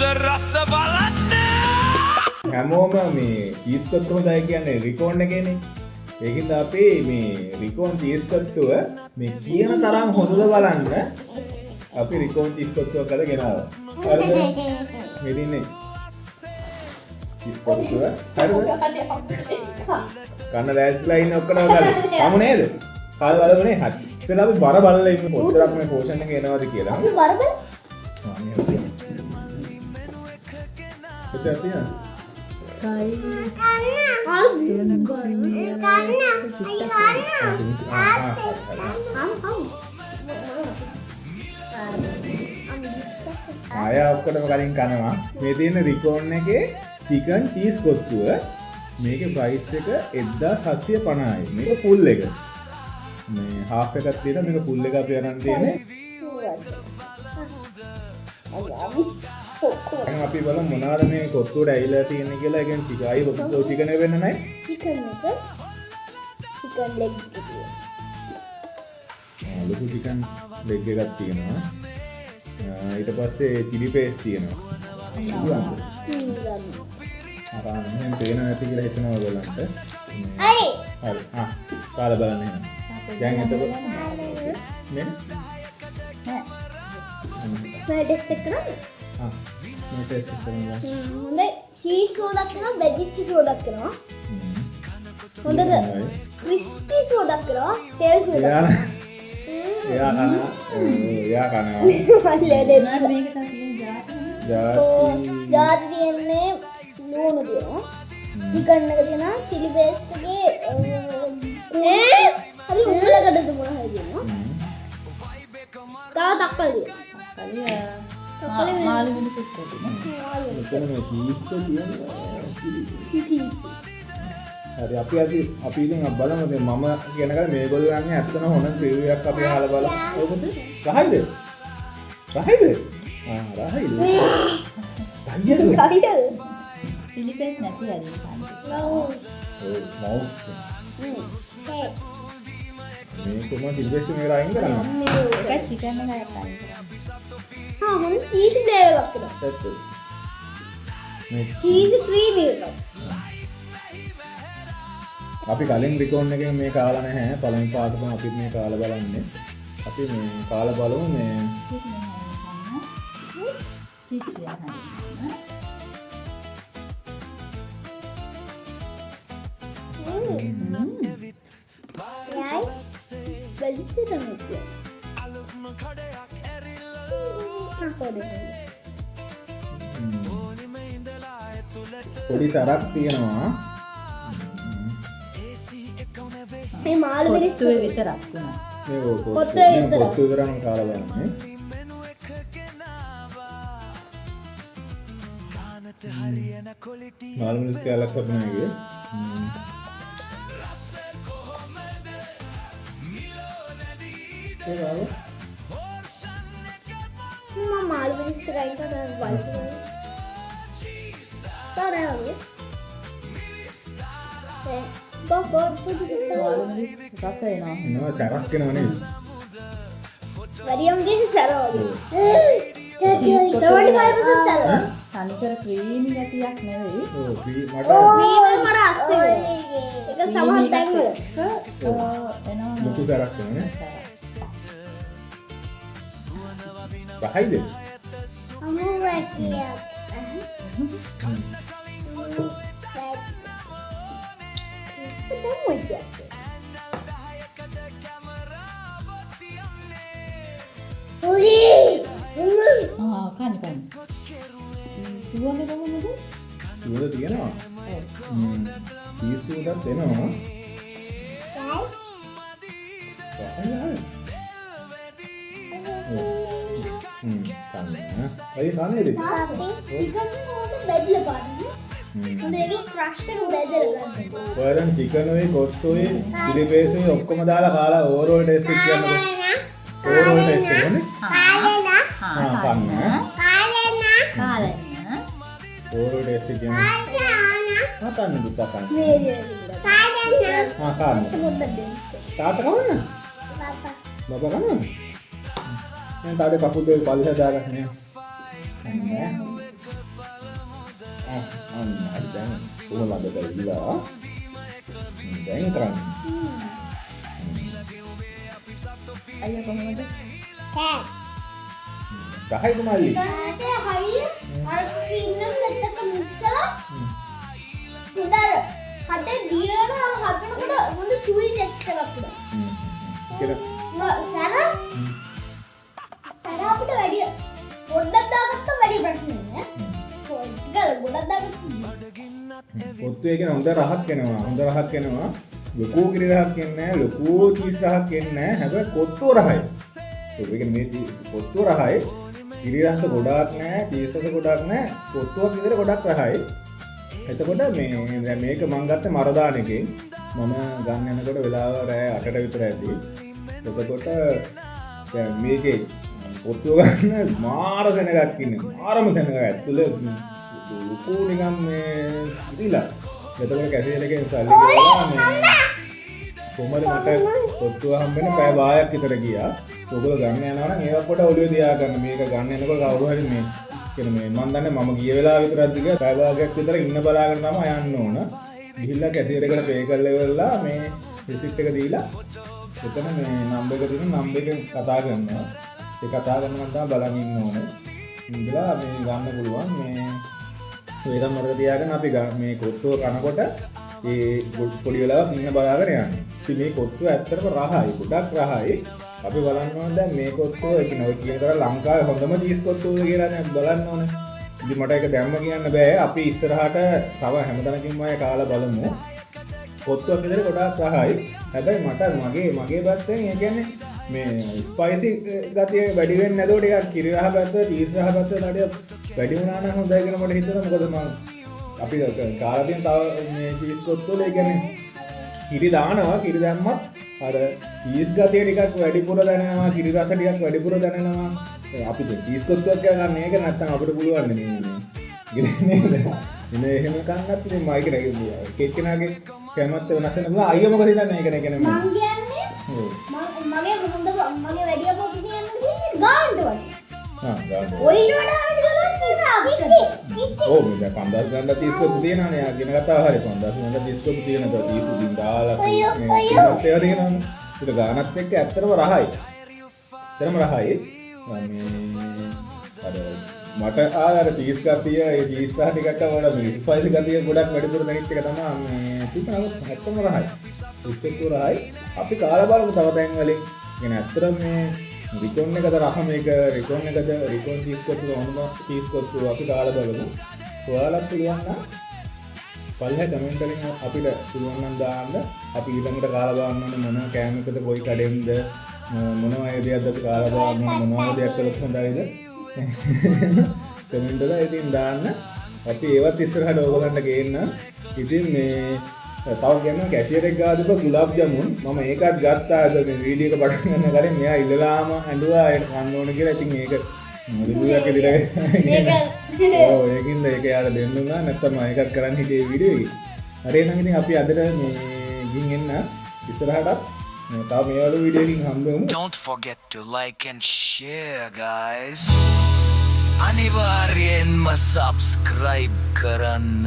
රස බලන්න. හැමෝම මේ චීස් කොත්තු හොඳයි කියන්නේ රිකෝන් එකේනේ. ඒකින්ද අපි මේ රිකෝන් චීස් කොත්තුව මේ කියන තරම් හොඳද බලන්න අපි රිකෝන් චීස් කොත්තුවක් අද ගෙනාවා. හරිද? මෙදින්නේ චීස් කොත්තුව හරිද? කන්න දැස්ලා ඉන්න ඔක්කොම ගාලා. අමු නේද? කාල් බලමුනේ හරි. ඉතින් අපි බර බලලා ඉන්න කොච්චරක් මේ පෝෂන් එක එනවද කියලා. අපි බරද? ආ මේ හරි. කොච්චර තියෙනවද? ආය ඔක්කොටම කලින් කනවා. මේ තියෙන රිකෝන් එකේ චිකන් චීස් කොත්තුව. මේකේ ප්‍රයිස් එක 1750යි. මේක ෆුල් එක. මේ හාෆ් එකක් තියෙනවා. මේක ෆුල් එක අපි අරන් තියෙන්නේ. දැන් අපි බලමු මොනවාද මේ කොත්තුවට ඇවිල්ලා තියෙන්නේ කියලා. ඒ කියන්නේ චිකන් අය කොත්තු චිකන් එක වෙන්න නැහැ. චිකන් ලෙග් තියෙනවා. ලොකු චිකන් ලෙග් එකක් තියෙනවා. ඊට පස්සේ චිලි පේස්ට් තියෙනවා. අරන් මෙහෙම පේන නැති කියලා හිතනවා ඔයගලන්ට. අය හරි. කාලා බලන්න එහෙනම්. දැන් එතකොට මේ ටෙස්ට් එක කරන්න. මේ ටෙස්ට් එක කරනවා. හොඳයි චීස් සෝඩක් කරනවා වෙජිච්ච සෝඩක් කරනවා. හොඳද? ක්‍රිස්පි සෝඩක් කරනවා තෙල් සෝඩක්. එයා කනවා. මල්ලේ දෙන්න. මේක තමයි ජාති තියෙන්නේ ලුණු තියෙනවා. චිකන් එක තියෙනවා චිලි පේස්ට් එකේ හරි උඹලකට දුමන හැදෙනවා. තව තක්කල් තියෙනවා. මාළු මිනි කුක්කේ මෙතන මේ චීස් එක තියෙනවා. හරි අපි ඉතින් බලමු දැන් මම කියන එක මේගොල්ලෝ යන්නේ ඇත්තම හොන රිවිව් එකක් අපි අහලා බලමු. ඔකද? රහයිද? රහයිද? රහයිද? කයිද? පිලිපෙස් නැති වැඩි මවුස්. මේ කොහොමද ඉල්වෙස්ට් මේක අයින් කරන්නේ? ඒක චිකන් එකක් අයින් හා මොන චීස් ෆ්ලේවර් එකක් තියෙනවා. ඇත්ත. මේ චීස් ක්‍රීමි එකක්. අපි කලින් රිකෝන් එකෙන් මේ කාලා නැහැ. පළවෙනි පාඩම අපි මේ කාලා බලන්නේ. අපි මේ කාලා බලමු මේ පොඩි සරක් තියෙනවා. මේ මාළු මිරිස් විතරක් වුණා. මේ කොත්තු කොත්තු විතරක් කාලා බලන්නේ. මාළු මිරිස් කෑල්ලක් වගේ නේ. මම මාළු මිරිස් රයින් කරලා බලන්න. තාරාවේ. මාළු මිනිස් රස එනවා. නෝ සරක් වෙනව නේද? වරියම්ගේ සරවලු. 75% සරව. තනිකර ක්‍රීමි ගැටියක් නෙවෙයි. ඔව් මට මට අස්සේ. ඒක සමහර තැන්වල. එනවා. ලොකු සරක් වෙනවනේ. රහයිද? අමෝ වැටියක්. කන්න. සුවඳ කොහොමද? සුවඳ තියෙනවා. චීස් සුවඳක් එනවා. අය කන්නේද? ඔයාලන් චිකන් ඔය කොස්තු ඔය චිලි පේස්ට් ඔය ඔක්කොම දාලා කාලා ඕවරෝල් ටේස්ට් එක කියන්නකො. ඕවරෝල් ටේස්ට් එක නේ? කන්න. ඕවරෝල් ටේස්ට් එක කියන්න. කන්න දුප්පා කන්න. කන්න. තාත්තා කවන්න? බබා කන්න. දැන් තාඩේ කපුල් දෙක පල්ලෙහා දාගන්න නේ. හරි දැන් කොහොමද බැරිලා දැන් කරන්නේ අයියා කොහොමද? කෑ ගහයිද මල්ලි ඊට හයිය අර ඉන්න සෙට් එක මුස්සලා උදර හතේ දියලා හදනකොට හොඳ චුයි ටෙක්ස්ට් එකක් උඩ සර අපිට වැඩි පොඩ්ඩක් දාගත්ත වැඩි ප්‍රශ්නේ නෑ පොඩ්ඩක් ගොඩක් දාගත්ත පොත්තු එක හොඳ රහක් වෙනවා ලොකු කිරි රහක් එන්නේ නැහැ ලොකු චීස් රහක් එන්නේ නැහැ හැබැයි කොත්තු රහයි ඒක කියන්නේ මේ කොත්තු රහයි කිරි රස ගොඩාක් නැහැ චීස් රස ගොඩාක් නැහැ කොත්තුවක් විතර ගොඩක් රහයි එතකොට මේ දැන් මේක මම ගත්තේ මරදාන එකෙන් මම ගන්න යනකොට වෙලාව රෑ 8ට විතර ඇති එතකොට දැන් මේකේ කොත්තුව ගන්න මාර සෙනගක් ඉන්නේ මාරම සෙනගක් ඇතුලේ ලොකු නිකන් මේ ඉතිලා එතකොට කැසියර් එකෙන් සල්ලි ගෙවලා මේ කොහමද මට කොත්තුව හම්බෙන්න පැය භාගයක් විතර ගියා. ඔයගොල්ලෝ ගන්න යනවා නම් ඒවත් කොට ඔළුවේ තියාගන්න. මේක ගන්න යනකොට කවුරු හරි මේ කියන මේ මම දන්නේ මම ගිය වෙලාව විතරක් දිග පැය භාගයක් විතර ඉන්න බලාගෙන තමයි යන්න ඕන. ගිහිල්ලා කැසියර් එකට පේ කරලා ඉවරලා මේ රිසිට් එක දීලා එතන මේ නම්බර් එක දෙන නම්බර් එකෙන් කතා කරනවා. ඒ කතා කරනකම් තමයි බලන් ඉන්න ඕනේ. ඉඳලා මේ ගන්න පුළුවන් මේ ඒකම මතක තියාගන්න අපි මේ කොත්තුව කනකොට ඒ පොඩි වෙලාවක් ඉන්න බලාගෙන යන්නේ. ඉතින් මේ කොත්තුව ඇත්තටම රහයි, ගොඩක් රහයි. අපි බලන්න ඕනේ දැන් මේ කොත්තුව කියන තරම් ලංකාවේ හොඳම චීස් කොත්තුව කියලා දැන් බලන්න ඕනේ. ඉතින් මට ඒක දැම්ම කියන්න බෑ. අපි ඉස්සරහට තව හැමතැනකින්ම අය කාලා බලමු. කොත්තුවක් විතර ගොඩක් රහයි. හැබැයි මට මගේ පැත්තෙන් ඒ කියන්නේ මේ ස්පයිසි ගතිය වැඩි වෙන්නේ නැතෝ ටිකක් කිරි රහ පැත්ත, චීස් රහ පැත්ත නඩිය වැඩි වුණා නම් හොඳයි කියලා මට හිතෙනවා. මොකද මම අපි කාලා තියෙන තව මේ චීස් කොත්තුවල ඒ කියන්නේ කිරි දානවා, කිරි දැම්මත් අර චීස් ගතිය ටිකක් වැඩිපුර දැනෙනවා, කිරි රස ටිකක් වැඩිපුර දැනෙනවා. අපි චීස් කොත්තුවක් ගන්න මේක නැත්තම් අපිට පුළුවන් නේ ඉතින් එහෙම කන්නත් ඉතින් මයික් එක කෙක්කෙනාගේ කැමැත්ත වෙනස් වෙනවා. අයියා මොකද හිතන්නේ ඒක නේ කියන්නේ මම කියන්නේ මගේ හොඳ මගේ වැඩි අපෝ කියන්නේ ගාන්න වගේ ගාන්න ඔය වඩා වැඩි ගලක් තියෙනවා ඕ මේ 5000 ගන්න 30 කොත්තු තියෙනවානේ යා කියන කතාව හරි 5000 ගන්න 30 කොත්තු තියෙනවා 30 උදින් දාලා මේ ඒවා තියෙනවානේ ඒක ගානත් එක්ක ඇත්තටම රහයි මේ අර මට ආර චීස් ගතිය ඒ චීස් රහ ටිකක් වඩා මේ ස්පයිසි ගතිය ගොඩක් වැඩිපුර දැනෙච්ච එක තමයි මේ තිබුණා ඇත්තම රහයි ඉස්පෙක්ට් රහයි අපි කාලා බලමු තව තැන් වලින් කියන්නේ ඇත්තටම මේ රිකොන් එකද රහ මේක රිකොන් චීස් කොත්තු වුණා චීස් කොත්තු අපි කාලා බලමු ඔයාලත් පුළුවන් නම් පල්ලෙහා කමෙන්ට් වලින් අපිට පුළුවන් නම් දාන්න අපි ඊළඟට කාලා බලන්න ඕනේ මොන කෑම එකද කොයි කඩෙන්ද මොන වගේ දෙයක්ද අපි කාලා බලන්න ඕනේ මොන වගේ දෙයක් කළොත් හොඳයිද කමෙන්ට් වල ඉතින් දාන්න අපි ඒවත් ඉස්සරහට ඕගොල්ලන්ට ගේන්න ඉතින් මේ තව කියනවා කැෂියර් එක ගාව ගුලාබ් ජමුන් මම ඒකත් ගත්තා අද මේ වීඩියෝ එක පටන් ගන්න කලින් මෙයා ඉල්ලලාම ඇඬුවා ඒක කන්න ඕන කියලා ඉතින් ඒක රිවිව් එකේ දිලා ඔව් ඒකින්ද ඒක යාර දෙන්න උනා නැත්නම් මම ඒකත් කරන්න හිටියේ වීඩියෝ එකේ හරි එහෙනම් ඉතින් අපි අදට මේ ගින් එන්න ඉස්සරහට තව මේ වගේ වීඩියෝ එකකින් හම්බෙමු Don't forget to like and share guys අනිවාර්යෙන්ම subscribe කරන්න